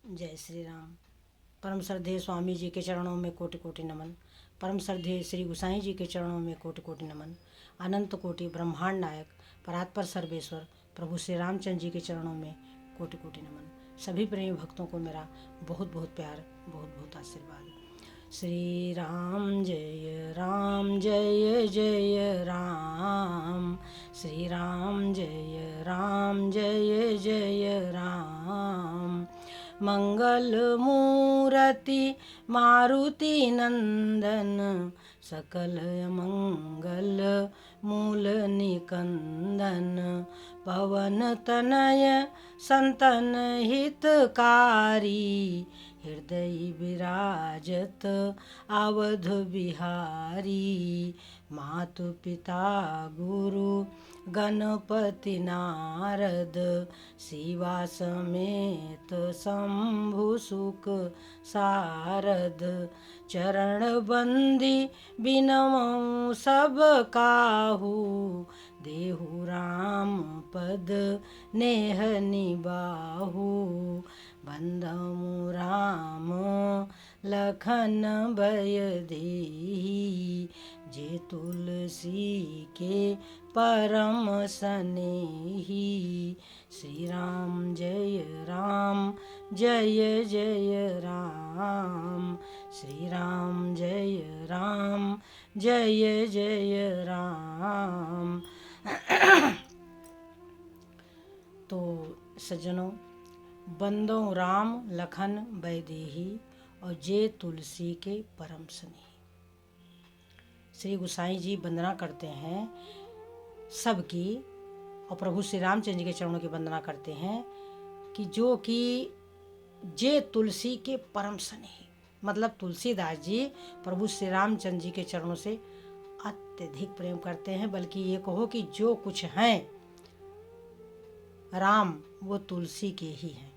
जय श्री राम। परम श्रद्धेय स्वामी जी के चरणों में कोटि कोटि नमन। परम श्रद्धेय श्री गुसाई जी के चरणों में कोटि कोटि नमन। अनंत कोटि ब्रह्मांड नायक परात्पर सर्वेश्वर प्रभु श्री रामचंद्र जी के चरणों में कोटि कोटि नमन। सभी प्रेमी भक्तों को मेरा बहुत बहुत प्यार, बहुत बहुत आशीर्वाद। श्री राम जय जय राम। श्री राम जय जय राम। मंगल मूर्ति मारुति नंदन, सकल मंगल मूल निकंदन। पवन तनय संतन हितकारी, हृदय विराजत अवध बिहारी। मातु पिता गुरु गणपति नारद, शिवा समेत शंभु सुख सारद। चरण बंदी बिनमौ सब काहू, देहु राम पद नेह निबाहु। बंधमु राम लखन भय देहि, जे तुलसी के परम सनेही। श्री राम जय जय राम। श्री राम जय जय राम। तो सज्जनों, बंदो राम लखन बैदेही, और जे तुलसी के परम स्नेही। श्री गुसाई जी वंदना करते हैं सबकी, और प्रभु श्री रामचंद्र जी के चरणों की वंदना करते हैं कि जो कि जे तुलसी के परम स्नेही, मतलब तुलसीदास जी प्रभु श्री रामचंद्र जी के चरणों से अत्यधिक प्रेम करते हैं। बल्कि ये कहो कि जो कुछ हैं राम वो तुलसी के ही हैं।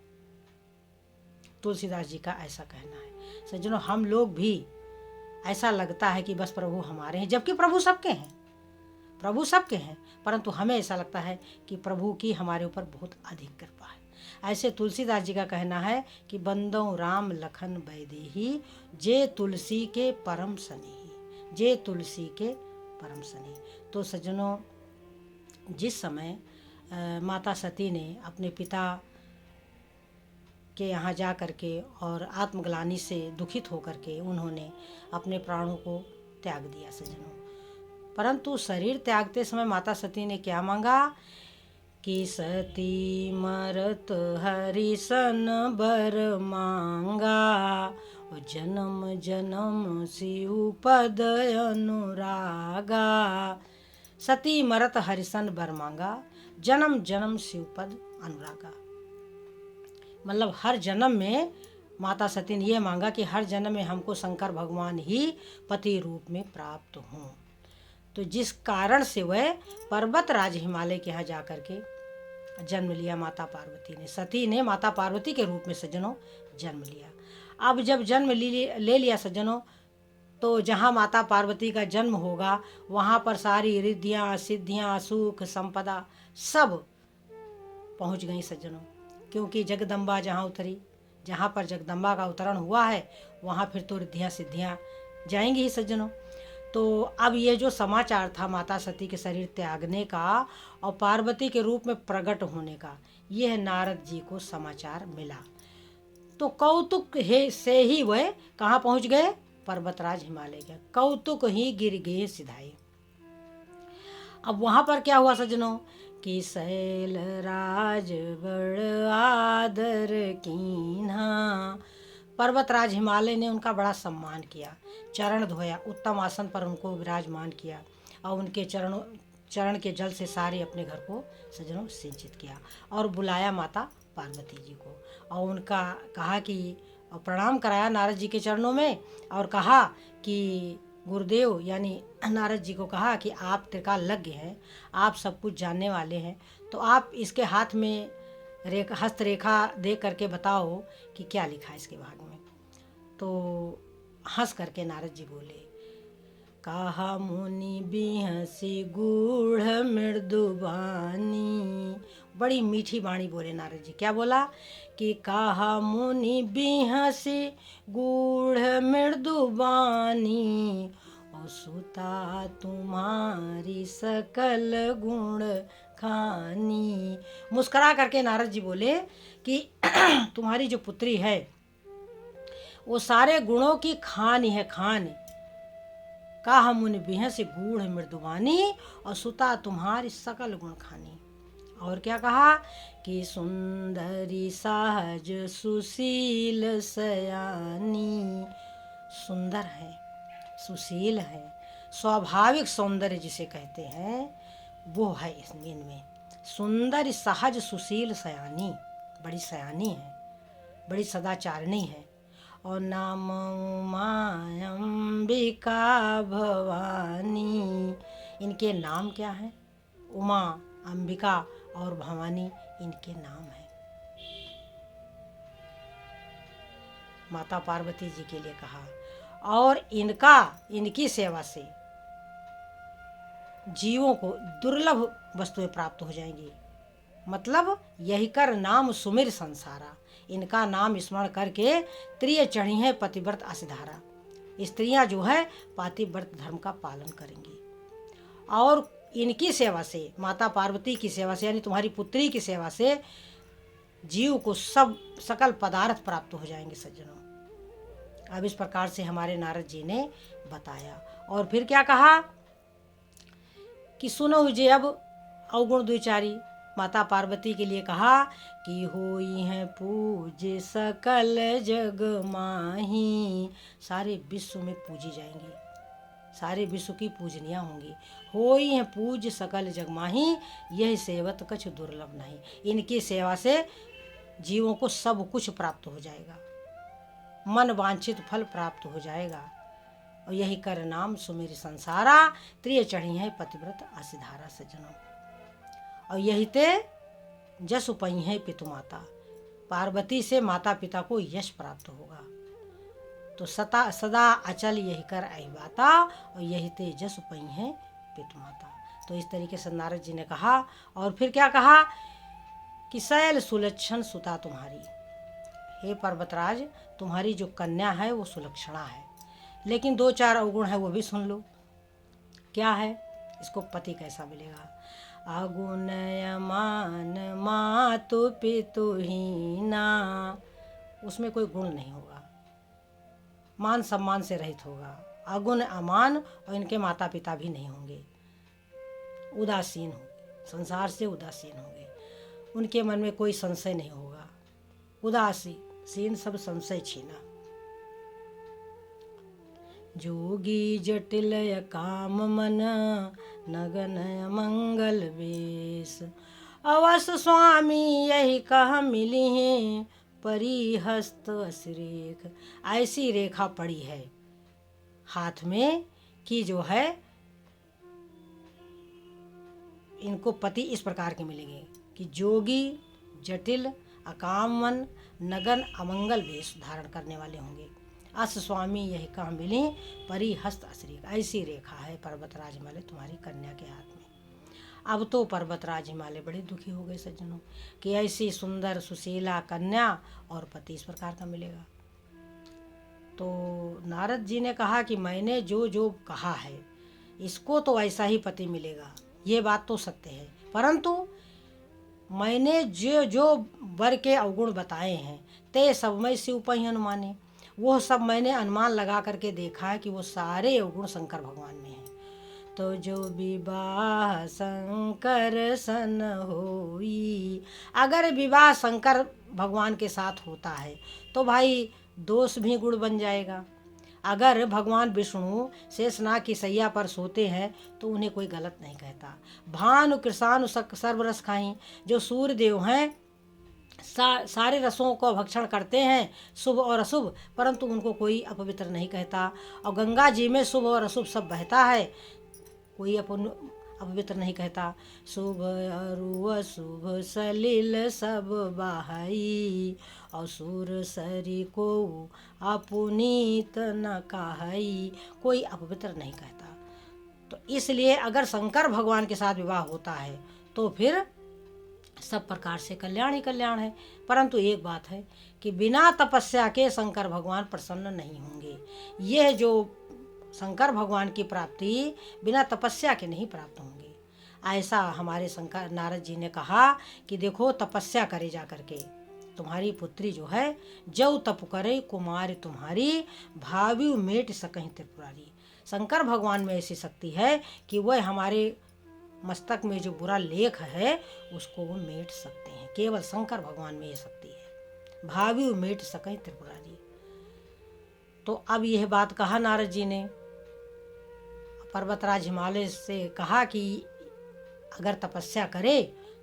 तुलसीदास जी का ऐसा कहना है। सज्जनों, हम लोग भी ऐसा लगता है कि बस प्रभु हमारे हैं, जबकि प्रभु सबके हैं, प्रभु सबके हैं, परंतु हमें ऐसा लगता है कि प्रभु की हमारे ऊपर बहुत अधिक कृपा है। ऐसे तुलसीदास जी का कहना है कि बंदो राम लखन बैदेही, जे तुलसी के परम स्नेही, जे तुलसी के परम स्नेही। तो सज्जनों, जिस समय माता सती ने अपने पिता के यहाँ जा करके और आत्मग्लानि से दुखित होकर के उन्होंने अपने प्राणों को त्याग दिया सज्जनों, परंतु शरीर त्यागते समय माता सती ने क्या मांगा कि सती मरत हरिसन बर मांगा, जन्म जन्म शिव पद अनुरागा। सती मरत हरिसन बर मांगा, जन्म जन्म शिव पद अनुरागा। मतलब हर जन्म में माता सती ने ये मांगा कि हर जन्म में हमको शंकर भगवान ही पति रूप में प्राप्त हों। तो जिस कारण से वह पर्वत राज हिमालय के यहाँ जा कर के जन्म लिया माता पार्वती ने। सती ने माता पार्वती के रूप में सज्जनों जन्म लिया। अब जब जन्म ले लिया सज्जनों, तो जहाँ माता पार्वती का जन्म होगा वहाँ पर सारी रिद्धियाँ सिद्धियाँ सुख संपदा सब पहुँच गई सज्जनों, क्योंकि जगदम्बा जहाँ उतरी, जहाँ पर जगदम्बा का अवतरण हुआ है वहाँ फिर तो रिद्धियाँ सिद्धियाँ जाएंगी ही सज्जनों। तो अब ये जो समाचार था माता सती के शरीर त्यागने का और पार्वती के रूप में प्रकट होने का, यह नारद जी को समाचार मिला। तो कौतुक से ही वह कहाँ पहुँच गए, पर्वतराज हिमालय के। कौतुक ही गिर गए सिधाई। अब वहाँ पर क्या हुआ सज्जनों कि शैल राज बड़ आदर कीन्हा, पर्वतराज हिमालय ने उनका बड़ा सम्मान किया, चरण धोया, उत्तम आसन पर उनको विराजमान किया और उनके चरण के जल से सारे अपने घर को सज्जनों सिंचित किया और बुलाया माता पार्वती जी को और उनका कहा कि प्रणाम कराया नारद जी के चरणों में और कहा कि गुरुदेव यानी नारद जी को कहा कि आप त्रिकालज्ञ हैं, आप सब कुछ जानने वाले हैं, तो आप इसके हाथ में हस्तरेखा दे करके बताओ कि क्या लिखा है इसके भाग में। तो हंस करके नारद जी बोले, कहा मुनि बिहसी गूढ़ मृदु बानी। बड़ी मीठी वाणी बोले नारद जी। क्या बोला कि कहा मुनि बिहसी गूढ़ मृदुबानी, और सुता तुम्हारी सकल गुण खानी। मुस्करा करके नारद जी बोले कि तुम्हारी जो पुत्री है वो सारे गुणों की खानी है, खानी। कहा मुनि बिहसी गूढ़ मृदुबानी, और सुता तुम्हारी सकल गुण खानी। और क्या कहा कि सुंदरी सहज सुशील सयानी। सुंदर है, सुशील है, स्वाभाविक सौंदर्य जिसे कहते हैं वो है इनमें। सुंदर सहज सुशील सयानी, बड़ी सयानी है, बड़ी सदाचारिणी है। और नाम उमा अंबिका भवानी। इनके नाम क्या है? उमा, अंबिका और भवानी इनके नाम हैं। माता पार्वती जी के लिए कहा। और इनकी सेवा से जीवों को दुर्लभ वस्तुएं प्राप्त हो जाएंगी। मतलब यही कर नाम सुमिर संसारा। इनका नाम स्मरण करके त्रिय चढ़ी है पतिव्रत असिधारा। स्त्रियां जो है पातिव्रत धर्म का पालन करेंगी। और इनकी सेवा से, माता पार्वती की सेवा से, यानी तुम्हारी पुत्री की सेवा से जीव को सकल पदार्थ प्राप्त हो जाएंगे सज्जनों। अब इस प्रकार से हमारे नारद जी ने बताया। और फिर क्या कहा कि सुनो जे अब अवगुण द्विचारी। माता पार्वती के लिए कहा कि होई है पूज सकल जग माही। सारे विश्व में पूजी जाएंगी, सारे विश्व की पूजनिया होंगी। होई है पूज सकल जग माही, यही सेवत कछ दुर्लभ नहीं। इनकी सेवा से जीवों को सब कुछ प्राप्त हो जाएगा, मन वांछित फल प्राप्त हो जाएगा। और यही कर नाम सुमेर संसारा, त्रिय चढ़ी है पतिव्रत असिधारा सज्जनों। और यही ते जस उपई है पितु माता। पार्वती से माता पिता को यश प्राप्त होगा। तो सदा अचल यही कर अहिबाता, और यही ते जस उपई है पितु माता। तो इस तरीके से नारद जी ने कहा। और फिर क्या कहा कि शैल सुलक्षण सुता तुम्हारी। हे पर्वतराज, तुम्हारी जो कन्या है वो सुलक्षणा है, लेकिन 2-4 अवगुण है, वो भी सुन लो। क्या है? इसको पति कैसा मिलेगा? अगुणयमान मातु पितुहीना। उसमें कोई गुण नहीं होगा, मान सम्मान से रहित होगा। अगुण अमान, और इनके माता पिता भी नहीं होंगे। उदासीन होंगे, संसार से उदासीन होंगे। उनके मन में कोई संशय नहीं होगा। उदासीन सब संशय छीना। जोगी जटिल काम मन, नगन मंगल वेश। अवस स्वामी यही कह मिली हैं, परिहस्त असिरेख। ऐसी रेखा पड़ी है हाथ में कि जो है इनको पति इस प्रकार के मिलेंगे कि जोगी जटिल अकाम मन, नगन अमंगल वेश धारण करने वाले होंगे। अस स्वामी यही कह मिली, परिहस्त अश्री। ऐसी रेखा है पर्वतराज हिमालय तुम्हारी कन्या के हाथ में। अब तो पर्वतराज हिमालय बड़े दुखी हो गए सज्जनों कि ऐसी सुंदर सुशीला कन्या और पति इस प्रकार का मिलेगा। तो नारद जी ने कहा कि मैंने जो जो कहा है इसको तो ऐसा ही पति मिलेगा, ये बात तो सत्य है, परंतु मैंने जो जो वर के अवगुण बताए हैं ते सब में से उपहि अनुमाने, वो सब मैंने अनुमान लगा करके देखा है कि वो सारे अवगुण शंकर भगवान में हैं। तो जो विवाह शंकर सन होई, अगर विवाह शंकर भगवान के साथ होता है तो भाई दोष भी गुण बन जाएगा। अगर भगवान विष्णु शेषनाग की सैया पर सोते हैं तो उन्हें कोई गलत नहीं कहता। भानु कृषानु सर्वरस खाई, जो सूर्य देव हैं सारे रसों को भक्षण करते हैं, शुभ और अशुभ, परंतु उनको कोई अपवित्र नहीं कहता। और गंगा जी में शुभ और अशुभ सब बहता है, कोई अपवित्र नहीं कहता। शुभ अरु अशुभ सलिल सब बहाई, और सुर सरी को अपुनीत न कहई, कोई अपवित्र नहीं कहता। तो इसलिए अगर शंकर भगवान के साथ विवाह होता है तो फिर सब प्रकार से कल्याण ही कल्याण है। परंतु एक बात है कि बिना तपस्या के शंकर भगवान प्रसन्न नहीं होंगे। यह जो शंकर भगवान की प्राप्ति बिना तपस्या के नहीं प्राप्त होंगे। ऐसा हमारे शंकर नारद जी ने कहा कि देखो तपस्या करे जा करके, तुम्हारी पुत्री जो है जौ तप करे कुमार तुम्हारी, भावी मेट सकहीं त्रिपुरारी। शंकर भगवान में ऐसी शक्ति है कि वह हमारे मस्तक में जो बुरा लेख है उसको वो मेट सकते हैं। केवल शंकर भगवान में ये शक्ति है, भावी मेट सकहीं त्रिपुरारी। तो अब यह बात कहा नारद जी ने, पर्वतराज हिमालय से कहा कि अगर तपस्या करे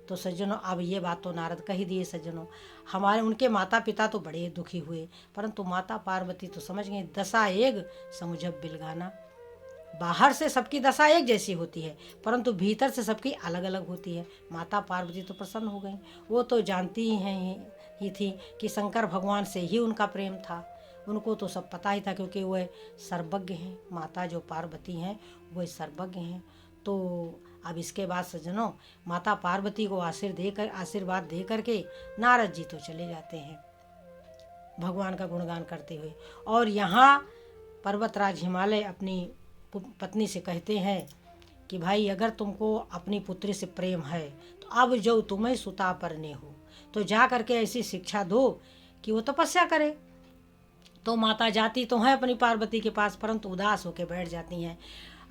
तो सज्जनों, अब ये बात तो नारद कह ही दिए सज्जनों। हमारे उनके माता पिता तो बड़े दुखी हुए, परंतु माता पार्वती तो समझ गई दशा एक समुझब बिलगाना। बाहर से सबकी दशा एक जैसी होती है, परंतु भीतर से सबकी अलग अलग होती है। माता पार्वती तो प्रसन्न हो गई, वो तो जानती ही थी कि शंकर भगवान से ही उनका प्रेम था। उनको तो सब पता ही था, क्योंकि वह सर्वज्ञ हैं। माता जो पार्वती हैं वह सर्वज्ञ हैं। तो अब इसके बाद सज्जनों, माता पार्वती को आशीर्वाद दे करके नारद जी तो चले जाते हैं भगवान का गुणगान करते हुए। और यहाँ पर्वतराज हिमालय अपनी पत्नी से कहते हैं कि भाई अगर तुमको अपनी पुत्री से प्रेम है तो अब जो तुम्हें सुता परने हो तो जा करके ऐसी शिक्षा दो कि वो तपस्या करे। तो माता जाती तो हैं अपनी पार्वती के पास, परंतु उदास होकर बैठ जाती हैं।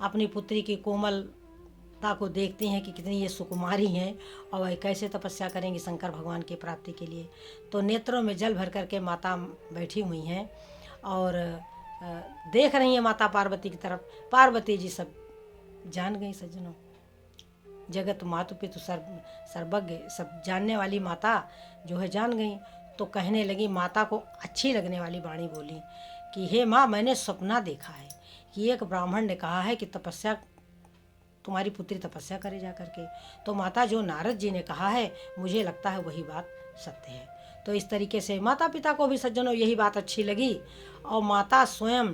अपनी पुत्री की कोमलता को देखती हैं कि कितनी ये सुकुमारी हैं और वह कैसे तपस्या करेंगी शंकर भगवान की प्राप्ति के लिए। तो नेत्रों में जल भर करके माता बैठी हुई हैं और देख रही हैं माता पार्वती की तरफ। पार्वती जी सब जान गई सज्जनों, जगत मातु पितु सर्वज्ञ सब जानने वाली माता जो है जान गई। तो कहने लगी, माता को अच्छी लगने वाली वाणी बोली कि हे माँ, मैंने सपना देखा है कि एक ब्राह्मण ने कहा है कि तपस्या, तुम्हारी पुत्री तपस्या करे जा करके। तो माता जो नारद जी ने कहा है मुझे लगता है वही बात सत्य है। तो इस तरीके से माता पिता को भी सज्जनों यही बात अच्छी लगी और माता स्वयं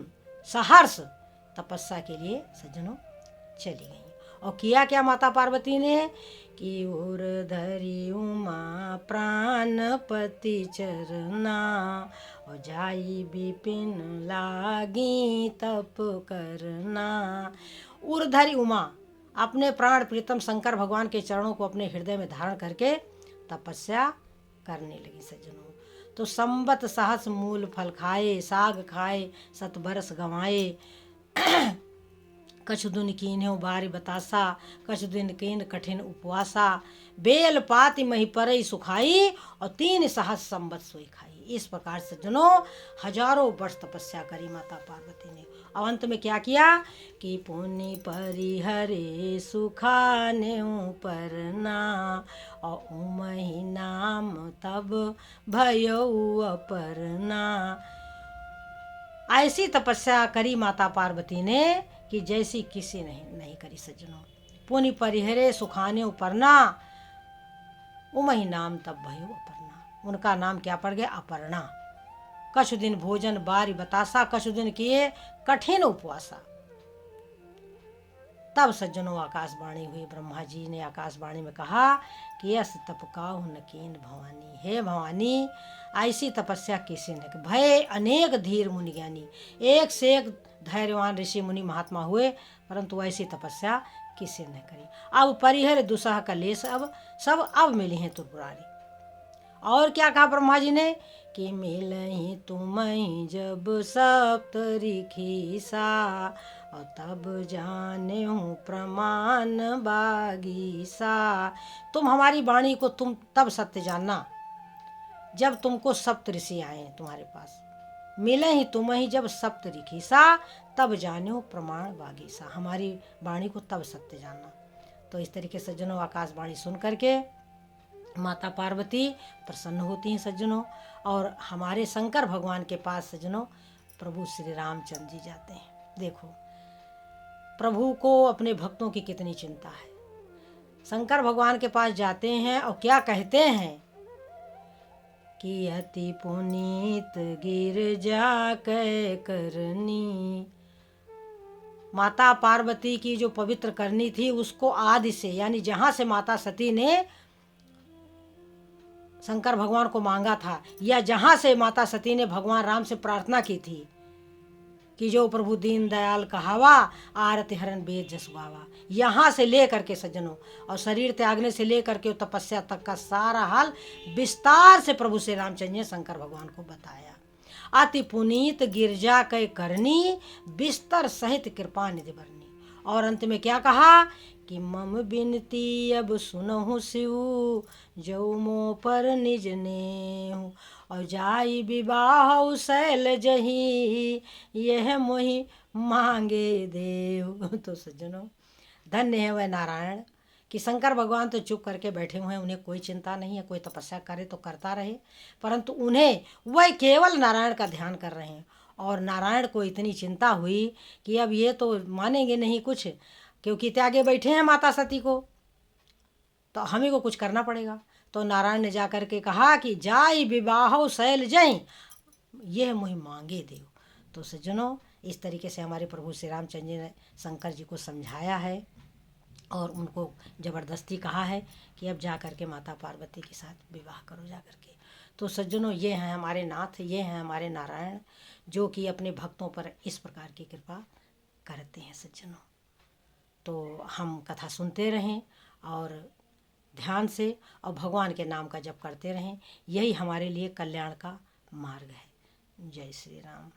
सहर्ष तपस्या के लिए सज्जनों चली गई। और किया क्या माता पार्वती ने कि उर धरी उमा प्राणपति चरना, और जाई विपिन लागी तप करना। उर्धरी उमा अपने प्राण प्रीतम शंकर भगवान के चरणों को अपने हृदय में धारण करके तपस्या करने लगी सज्जनों। तो संबत सहस मूल फल खाए, साग खाए सत बरस गंवाए। कछु दिन कीन्यो बारी बतासा, कछु दिन कीन कठिन उपवासा। बेल पाति मही परई सुखाई, और 3 सहस संबत सोई खाई। इस प्रकार से सज्जनों हजारों वर्ष तपस्या करी माता पार्वती ने। और अंत में क्या किया कि पुनि परिहरे सुखाने परना, और उमहि नाम तब भयउ अपरना। ऐसी तपस्या करी माता पार्वती ने कि जैसी किसी ने नहीं करी सज्जनों। पुनि परिहरे सुखाने उपरना, उमहि नाम तब भयो अपरना। उनका नाम क्या पड़ गया? अपर्णा। कछु दिन भोजन बारी बतासा, कछु दिन किए कठिन उपवासा। तब सज्जनों आकाशवाणी हुई। ब्रह्मा जी ने आकाशवाणी में कहा कि यस तप काहु न कीन भवानी। हे भवानी, ऐसी तपस्या किसी ने, भय अनेक धीर मुनि ज्ञानी, एक से एक धैर्यवान ऋषि मुनि महात्मा हुए, परंतु ऐसी तपस्या किसी ने करी। अब परिहर दुसह का लेस अब मिली हैं त्रिपुरारी। और क्या कहा ब्रह्मा जी ने कि मिलहि तुम्हि जब सप्तऋषिसा, और तब जाने हूँ प्रमाण बागीसा। तुम हमारी वाणी को तुम तब सत्य जानना जब तुमको सप्त ऋषि आए तुम्हारे पास। मिले ही तुम्हें जब सप्त ऋषिसा, तब जानो प्रमाण बागीसा। हमारी वाणी को तब सत्य जानना। तो इस तरीके से सज्जनों आकाशवाणी सुन करके माता पार्वती प्रसन्न होती हैं सज्जनों। और हमारे शंकर भगवान के पास सज्जनों प्रभु श्री रामचंद्र जी जाते हैं। देखो प्रभु को अपने भक्तों की कितनी चिंता है। शंकर भगवान के पास जाते हैं और क्या कहते हैं कि अति पुनीत गिरजा कै करनी। माता पार्वती की जो पवित्र करनी थी उसको आदि से, यानी जहाँ से माता सती ने शंकर भगवान को मांगा था, या जहाँ से माता सती ने भगवान राम से प्रार्थना की थी कि जो प्रभु दीन दयाल कहावा, आरति हरण वेद जस गावा, यहाँ से ले करके सज्जनों, और शरीर त्यागने से ले करके तपस्या तक का सारा हाल विस्तार से प्रभु श्री रामचंद्र ने शंकर भगवान को बताया। अति पुनीत गिरजा कै करनी, बिस्तर सहित कृपा निधि बरनी। और अंत में क्या कहा कि मम बिनती अब सुनहु शिव, जो मो पर निज नेहु, और जाई विवाह शैल जही, यह मोहि मांगे देहु। तो सज्जनों, धन्य है वह नारायण कि शंकर भगवान तो चुप करके बैठे हुए हैं, उन्हें कोई चिंता नहीं है, कोई तपस्या करे तो करता रहे, परंतु उन्हें वह केवल नारायण का ध्यान कर रहे हैं। और नारायण को इतनी चिंता हुई कि अब ये तो मानेंगे नहीं कुछ, क्योंकि त्यागे बैठे हैं माता सती को, तो हमें को कुछ करना पड़ेगा। तो नारायण ने जा कर के कहा कि जाई विवाह शैल जय, यह मोहि मांगे देव। तो सज्जनों, इस तरीके से हमारे प्रभु श्री रामचंद्र जी ने शंकर जी को समझाया है और उनको ज़बरदस्ती कहा है कि अब जा कर के माता पार्वती के साथ विवाह करो जा कर के। तो सज्जनों, ये हैं हमारे नाथ, ये हैं हमारे नारायण, जो कि अपने भक्तों पर इस प्रकार की कृपा करते हैं सज्जनों। तो हम कथा सुनते रहें और ध्यान से और भगवान के नाम का जप करते रहें, यही हमारे लिए कल्याण का मार्ग है। जय श्री राम।